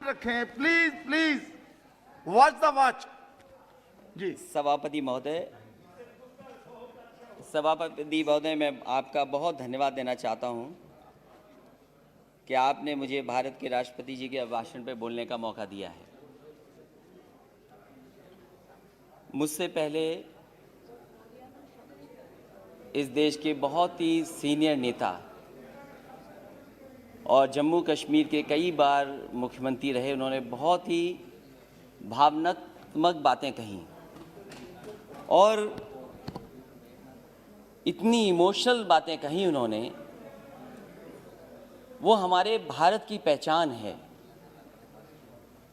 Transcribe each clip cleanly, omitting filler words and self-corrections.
रखें, please please watch the watch. जी सभापति महोदय, मैं आपका बहुत धन्यवाद देना चाहता हूं कि आपने मुझे भारत के राष्ट्रपति जी के भाषण पर बोलने का मौका दिया है। मुझसे पहले इस देश के बहुत ही सीनियर नेता और जम्मू कश्मीर के कई बार मुख्यमंत्री रहे, उन्होंने बहुत ही भावनात्मक बातें कहीं और इतनी इमोशनल बातें कहीं उन्होंने। वो हमारे भारत की पहचान है।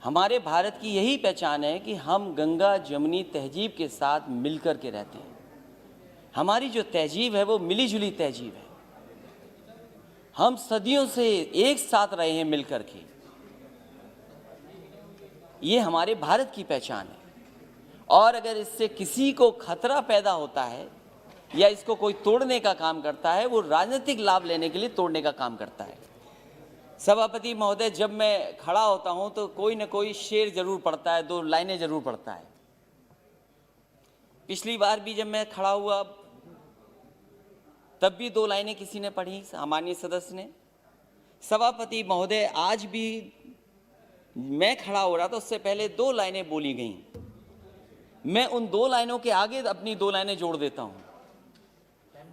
हमारे भारत की यही पहचान है कि हम गंगा जमुनी तहजीब के साथ मिलकर के रहते हैं। हमारी जो तहजीब है वो मिली जुली तहजीब है। हम सदियों से एक साथ रहे हैं मिलकर के। ये हमारे भारत की पहचान है। और अगर इससे किसी को खतरा पैदा होता है या इसको कोई तोड़ने का काम करता है, वो राजनीतिक लाभ लेने के लिए तोड़ने का काम करता है। सभापति महोदय, जब मैं खड़ा होता हूं तो कोई न कोई शेर जरूर पढ़ता है, 2 लाइनें जरूर पढ़ता है। पिछली बार भी जब मैं खड़ा हुआ तब भी 2 लाइनें किसी ने पढ़ी, सामान्य सदस्य ने। सभापति महोदय, आज भी मैं खड़ा हो रहा था, उससे पहले 2 लाइनें बोली गईं। मैं उन 2 लाइनों के आगे अपनी 2 लाइनें जोड़ देता हूं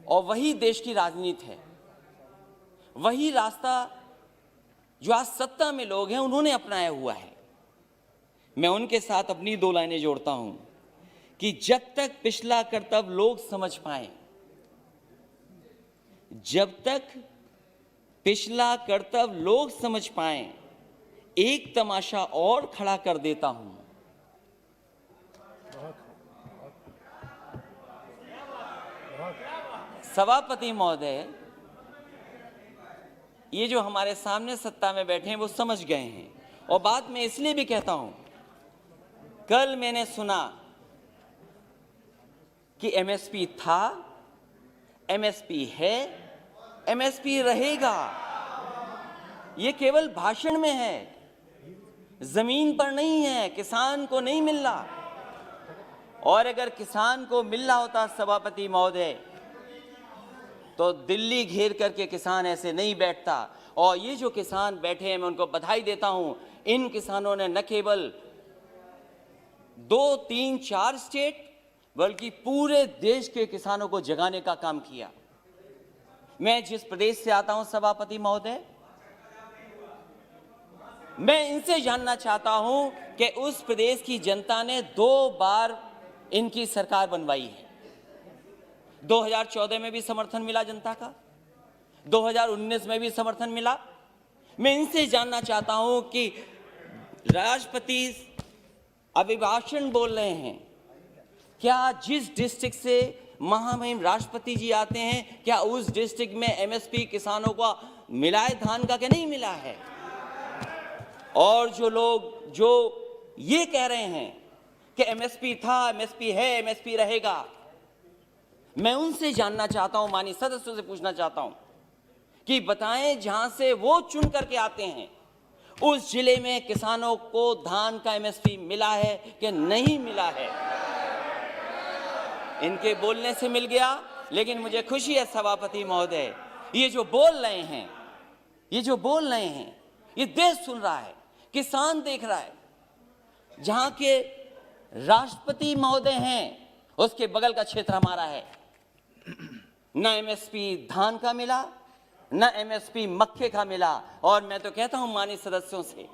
और वही देश की राजनीति है। वही रास्ता जो आज सत्ता में लोग हैं उन्होंने अपनाया हुआ है। मैं उनके साथ अपनी 2 लाइनें जोड़ता हूं कि जब तक पिछला कर्तव्य लोग समझ पाए, जब तक पिछला कर्तव्य लोग समझ पाए, एक तमाशा और खड़ा कर देता हूं। सभापति महोदय, ये जो हमारे सामने सत्ता में बैठे हैं वो समझ गए हैं। और बात मैं इसलिए भी कहता हूं, कल मैंने सुना कि एमएसपी था, एमएसपी है, एमएसपी रहेगा। ये केवल भाषण में है, जमीन पर नहीं है, किसान को नहीं मिल रहा। और अगर किसान को मिल रहा होता सभापति महोदय, तो दिल्ली घेर करके किसान ऐसे नहीं बैठता। और ये जो किसान बैठे हैं, मैं उनको बधाई देता हूं। इन किसानों ने न केवल 2, 3, 4 स्टेट बल्कि पूरे देश के किसानों को जगाने का काम किया। मैं जिस प्रदेश से आता हूं सभापति महोदय, मैं इनसे जानना चाहता हूं कि उस प्रदेश की जनता ने 2 बार इनकी सरकार बनवाई है। 2014 में भी समर्थन मिला जनता का, 2019 में भी समर्थन मिला। मैं इनसे जानना चाहता हूं कि राष्ट्रपति अभिभाषण बोल रहे हैं, क्या जिस डिस्ट्रिक्ट से महामहिम राष्ट्रपति जी आते हैं, क्या उस डिस्ट्रिक्ट में एमएसपी किसानों को मिला है धान का कि नहीं मिला है? और जो लोग जो ये कह रहे हैं कि एमएसपी था, एमएसपी है, एमएसपी रहेगा, मैं उनसे जानना चाहता हूं, माननीय सदस्यों से पूछना चाहता हूं कि बताएं जहां से वो चुन करके आते हैं, उस जिले में किसानों को धान का एमएसपी मिला है कि नहीं मिला है? इनके बोलने से मिल गया, लेकिन मुझे खुशी है सभापति महोदय, ये जो बोल रहे हैं, ये देश सुन रहा है, किसान देख रहा है। जहां के राष्ट्रपति महोदय हैं, उसके बगल का क्षेत्र हमारा है। न एमएसपी धान का मिला, न एमएसपी मक्के का मिला। और मैं तो कहता हूं माननीय सदस्यों से,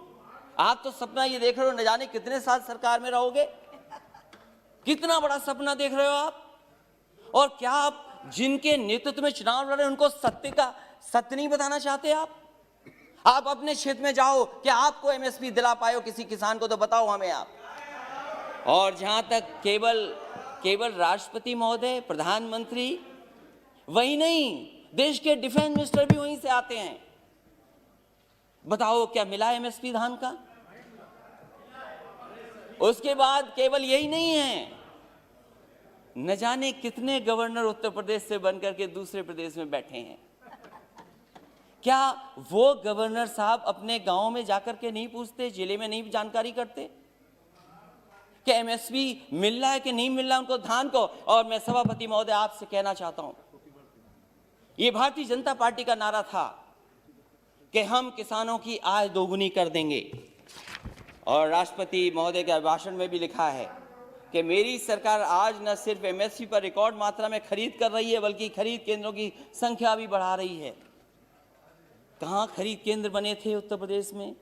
आप तो सपना ये देख रहे हो, न जाने कितने साल सरकार में रहोगे, कितना बड़ा सपना देख रहे हो आप। और क्या आप जिनके नेतृत्व में चुनाव लड़ रहे हैं उनको सत्य नहीं बताना चाहते? आप अपने क्षेत्र में जाओ, क्या आपको एमएसपी दिला पाए हो किसी किसान को? तो बताओ हमें आप। और जहां तक केवल राष्ट्रपति महोदय, प्रधानमंत्री, वही नहीं, देश के डिफेंस मिनिस्टर भी वहीं से आते हैं। बताओ क्या मिला एमएसपी धान का? उसके बाद केवल यही नहीं है, न जाने कितने गवर्नर उत्तर प्रदेश से बनकर के दूसरे प्रदेश में बैठे हैं। क्या वो गवर्नर साहब अपने गांव में जाकर के नहीं पूछते, जिले में नहीं जानकारी करते कि एमएसपी मिल रहा है कि नहीं मिल रहा उनको धान को? और मैं सभापति महोदय आपसे कहना चाहता हूं, ये भारतीय जनता पार्टी का नारा था कि हम किसानों की आय दोगुनी कर देंगे, और राष्ट्रपति महोदय के भाषण में भी लिखा है कि मेरी सरकार आज न सिर्फ एमएसपी पर रिकॉर्ड मात्रा में खरीद कर रही है, बल्कि खरीद केंद्रों की संख्या भी बढ़ा रही है। कहां खरीद केंद्र बने थे उत्तर प्रदेश में?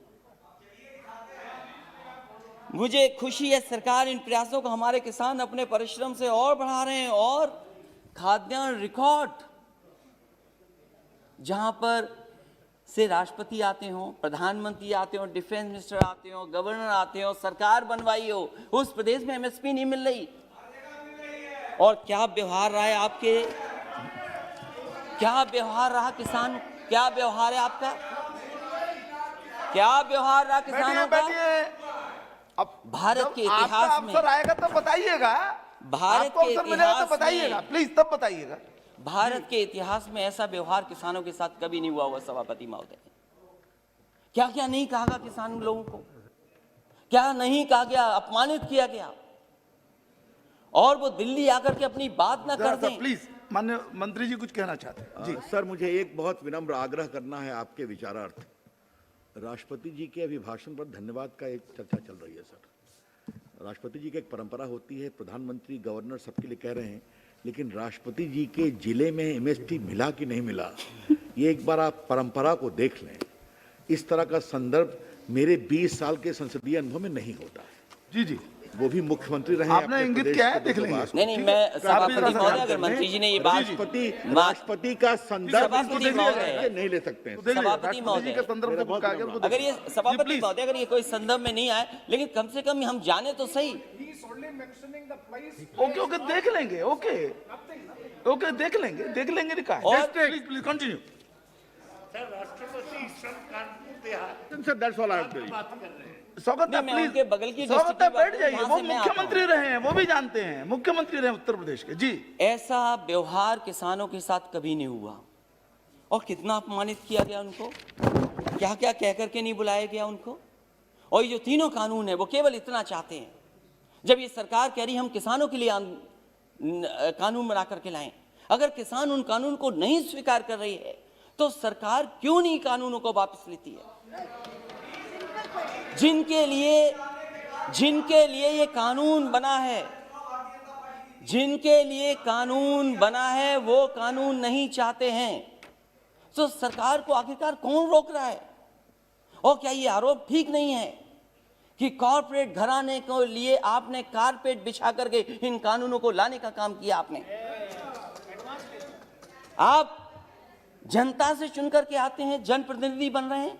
मुझे खुशी है सरकार इन प्रयासों को, हमारे किसान अपने परिश्रम से और बढ़ा रहे हैं, और खाद्यान्न रिकॉर्ड, जहां पर से राष्ट्रपति आते हो, प्रधानमंत्री आते हो, डिफेंस मिनिस्टर आते हो, गवर्नर आते हो, सरकार बनवाई हो, उस प्रदेश में एमएसपी नहीं मिल रही। और क्या व्यवहार रहा है आपके, क्या व्यवहार रहा किसान, क्या व्यवहार है आपका, क्या व्यवहार रहा किसानों का? अब भारत के इतिहास में अवसर आएगा तब बताइएगा, भारत के इतिहास तो बताइएगा, प्लीज तब बताइएगा। भारत के इतिहास में ऐसा व्यवहार किसानों के साथ कभी नहीं हुआ हुआ सभापति महोदय। क्या क्या नहीं कहा गया किसान लोगों को, क्या नहीं कहा गया, अपमानित किया गया, और वो दिल्ली आकर के अपनी बात ना कर दें। प्लीज माननीय मंत्री जी कुछ कहना चाहते हैं जी। सर, मुझे एक बहुत विनम्र आग्रह करना है आपके विचारार्थ। राष्ट्रपति जी के अभिभाषण पर धन्यवाद का एक चर्चा चल रही है सर। राष्ट्रपति जी की एक परंपरा होती है, प्रधानमंत्री गवर्नर सबके लिए कह रहे हैं, लेकिन राष्ट्रपति जी के जिले में एमएसपी मिला कि नहीं मिला, ये एक बार आप परंपरा को देख लें। इस तरह का संदर्भ मेरे 20 साल के संसदीय अनुभव में नहीं होता है। जी जी, वो भी मुख्यमंत्री रहे। आपने इंगित किया है, देख लेंगे। नहीं, मैं सभापति महोदय, अगर मंत्री जी ने ये बात, राष्ट्रपति का संदर्भ सभापति महोदय नहीं ले सकते हैं। सभापति महोदय, अगर ये सभापति महोदय अगर ये कोई संदर्भ में नहीं आए, लेकिन कम से कम हम जाने तो सही। ओके ओके, देख लेंगे, ओके ओके, देख लेंगे लिखा है। और please continue sir, that's all I have to say. स्वागत है, मैं प्लीज उनके बगल की स्वागत है, बैठ जाइए। जहाँ वो से मैं आता मुख्यमंत्री रहे हैं, वो भी जानते हैं, मुख्यमंत्री रहे उत्तर प्रदेश के जी। ऐसा व्यवहार किसानों के साथ कभी नहीं हुआ, और कितना अपमानित किया गया उनको, क्या क्या कह करके नहीं बुलाया गया उनको। और ये जो तीनों कानून है वो केवल इतना चाहते हैं, जब ये सरकार कह रही हम किसानों के लिए कानून बना करके लाएं, अगर किसान उन कानून को नहीं स्वीकार कर रही है तो सरकार क्यों नहीं कानूनों को वापस लेती है? जिनके लिए ये कानून बना है, जिनके लिए कानून बना है, वो कानून नहीं चाहते हैं, तो सरकार को आखिरकार कौन रोक रहा है? और क्या ये आरोप ठीक नहीं है कि कॉर्पोरेट घराने को लिए आपने कारपेट बिछा करके इन कानूनों को लाने का काम किया? आपने, आप जनता से चुन करके आते हैं, जनप्रतिनिधि बन रहे हैं,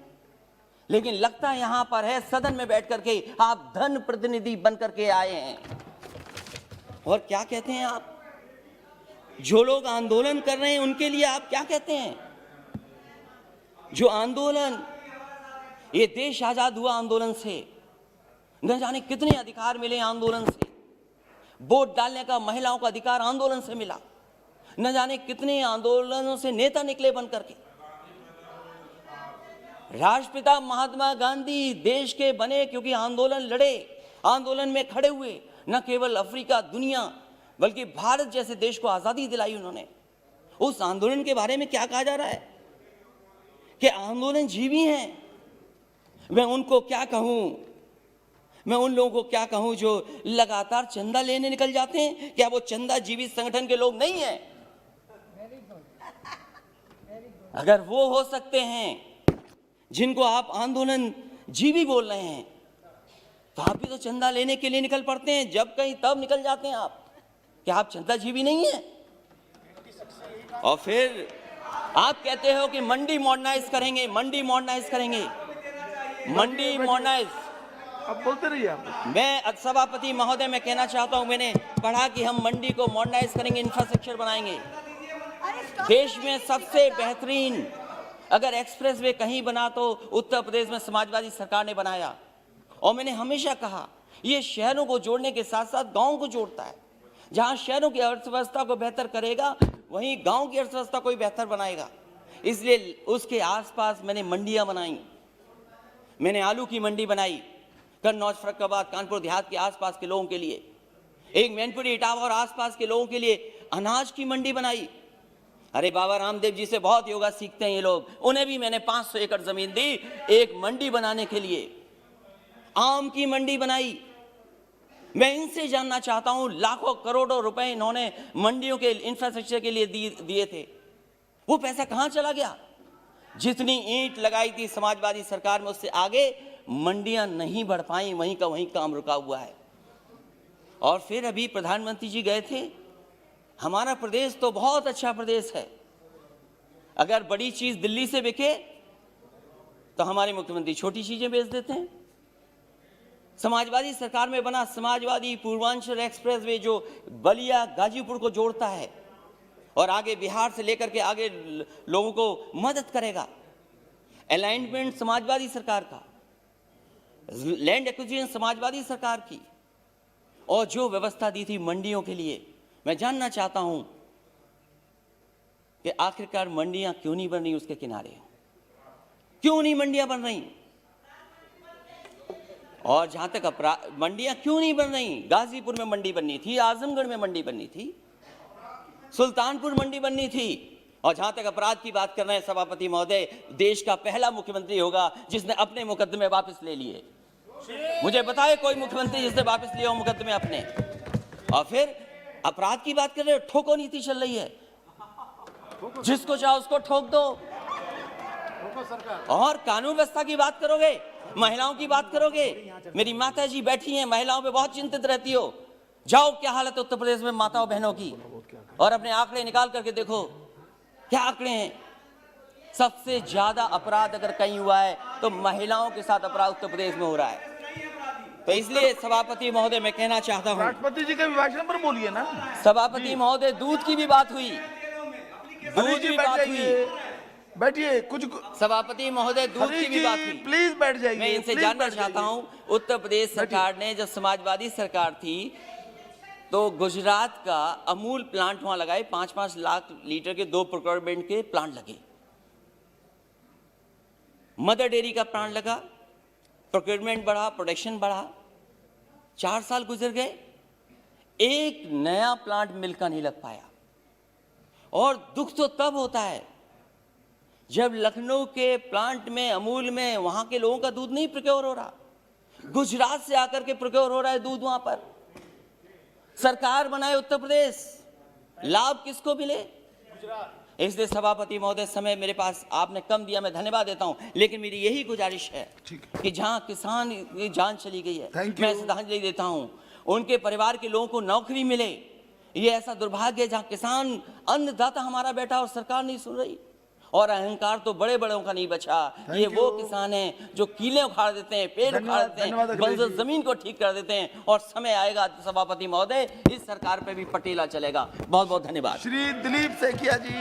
लेकिन लगता यहां पर है सदन में बैठ करके आप धन प्रतिनिधि बन करके आए हैं। और क्या कहते हैं आप? जो लोग आंदोलन कर रहे हैं उनके लिए आप क्या कहते हैं? जो आंदोलन, ये देश आजाद हुआ आंदोलन से, न जाने कितने अधिकार मिले आंदोलन से। वोट डालने का महिलाओं का अधिकार आंदोलन से मिला, न जाने कितने आंदोलनों से नेता निकले बन करके। राष्ट्रपिता महात्मा गांधी देश के बने क्योंकि आंदोलन लड़े, आंदोलन में खड़े हुए, न केवल अफ्रीका, दुनिया, बल्कि भारत जैसे देश को आजादी दिलाई उन्होंने। उस आंदोलन के बारे में क्या कहा जा रहा है कि आंदोलन जीवी हैं। मैं उनको क्या कहूं, मैं उन लोगों को क्या कहूं जो लगातार चंदा लेने निकल जाते हैं? क्या वो चंदा जीवित संगठन के लोग नहीं हैं? अगर वो हो सकते हैं जिनको आप आंदोलन जीवी बोल रहे हैं, तो आप भी तो चंदा लेने के लिए निकल पड़ते हैं, जब कहीं तब निकल जाते हैं आप। क्या आप चंदा जीवी नहीं है? और फिर आप कहते हो कि मंडी मॉडर्नाइज करेंगे, मंडी मॉडर्नाइज करेंगे, मंडी मॉडर्नाइज। अब बोलते रहिए आप। मैं सभापति महोदय मैं कहना चाहता हूं, मैंने पढ़ा कि हम मंडी को मॉडर्नाइज करेंगे, इंफ्रास्ट्रक्चर बनाएंगे। देश में सबसे बेहतरीन अगर एक्सप्रेसवे कहीं बना तो उत्तर प्रदेश में समाजवादी सरकार ने बनाया। और मैंने हमेशा कहा ये शहरों को जोड़ने के साथ साथ गांव को जोड़ता है। जहां शहरों की अर्थव्यवस्था को बेहतर करेगा, वहीं गांव की अर्थव्यवस्था को भी बेहतर बनाएगा। इसलिए उसके आसपास मैंने मंडियां बनाई। मैंने आलू की मंडी बनाई कन्नौज, फर्रुखाबाद, कानपुर देहात के आसपास के लोगों के लिए। एक मैनपुरी, इटावा और आसपास के लोगों के लिए अनाज की मंडी बनाई। अरे बाबा रामदेव जी से बहुत योगा सीखते हैं ये लोग। उन्हें भी मैंने 500 एकड़ जमीन दी एक मंडी बनाने के लिए। आम की मंडी बनाई। मैं इनसे जानना चाहता हूं, लाखों करोड़ों रुपए इन्होंने मंडियों के इंफ्रास्ट्रक्चर के लिए दिए थे, वो पैसा कहां चला गया? जितनी ईंट लगाई थी समाजवादी सरकार में, उससे आगे मंडियां नहीं बढ़ पाई, वहीं का वहीं काम रुका हुआ है। और फिर अभी प्रधानमंत्री जी गए थे। हमारा प्रदेश तो बहुत अच्छा प्रदेश है। अगर बड़ी चीज दिल्ली से बिके तो हमारे मुख्यमंत्री छोटी चीजें बेच देते हैं। समाजवादी सरकार में बना समाजवादी पूर्वांचल एक्सप्रेस वे जो बलिया गाजीपुर को जोड़ता है और आगे बिहार से लेकर के आगे लोगों को मदद करेगा। अलाइनमेंट समाजवादी सरकार का, लैंड एक्विजिशन समाजवादी सरकार की, और जो व्यवस्था दी थी मंडियों के लिए। मैं जानना चाहता हूं कि आखिरकार मंडियां क्यों नहीं बन रही उसके किनारे? क्यों नहीं मंडियां बन रही? और जहां तक मंडियां क्यों नहीं बन रही? गाजीपुर में मंडी बननी थी, आजमगढ़ में मंडी बननी थी, सुल्तानपुर मंडी बननी थी। और जहां तक अपराध की बात कर रहे हैं सभापति महोदय, देश का पहला मुख्यमंत्री होगा जिसने अपने मुकदमे वापस ले लिए। मुझे बताए कोई मुख्यमंत्री जिसने वापस लिया हो मुकदमे अपने। और फिर अपराध की बात कर रहे हो, ठोको नीति चल रही है, जिसको चाहो उसको ठोक दो। और कानून व्यवस्था की बात करोगे, महिलाओं की बात करोगे। मेरी माता जी बैठी हैं, महिलाओं पे बहुत चिंतित रहती हो। जाओ क्या हालत है उत्तर प्रदेश में माताओं बहनों की, और अपने आंकड़े निकाल करके देखो क्या आंकड़े हैं। सबसे ज्यादा अपराध अगर कहीं हुआ है तो महिलाओं के साथ अपराध उत्तर प्रदेश में हो रहा है। तो इसलिए सभापति महोदय मैं कहना चाहता हूं, राष्ट्रपति जी के अभिभाषण पर बोलिए ना। सभापति महोदय, दूध की भी बात हुई, दूध की बात हुई। बैठिए। कुछ सभापति महोदय, दूध की भी बात हुई। प्लीज बैठ जाइए। मैं इनसे जानना चाहता हूं, उत्तर प्रदेश सरकार ने, जब समाजवादी सरकार थी तो गुजरात का अमूल प्लांट वहां लगाए, 5-5 लाख लीटर के 2 प्रोक्योरमेंट के प्लांट लगे। मदर डेयरी का प्लांट लगा, प्रोक्योरमेंट बढ़ा, प्रोडक्शन बढ़ा। 4 साल गुजर गए, एक नया प्लांट मिल का नहीं लग पाया। और दुख तो तब होता है जब लखनऊ के प्लांट में, अमूल में, वहां के लोगों का दूध नहीं प्रोक्योर हो रहा, गुजरात से आकर के प्रोक्योर हो रहा है दूध। वहां पर सरकार बनाए उत्तर प्रदेश, लाभ किसको मिले? इसलिए सभापति महोदय, समय मेरे पास आपने कम दिया, मैं धन्यवाद देता हूं, लेकिन मेरी यही गुजारिश है कि जहां किसान की जान चली गई है, मैं श्रद्धांजलि देता हूं, उनके परिवार के लोगों को नौकरी मिले। ये ऐसा दुर्भाग्य है जहां किसान अन्नदाता हमारा बैठा और सरकार नहीं सुन रही। और अहंकार तो बड़े बड़ों का नहीं बचा। ये वो किसान हैं जो कीले उखाड़ देते हैं, पेड़ उखाड़ देते हैं, बंजर जमीन को ठीक कर देते हैं। और समय आएगा सभापति महोदय, इस सरकार पे भी पटेला चलेगा। बहुत बहुत धन्यवाद। श्री दिलीप सैकिया जी।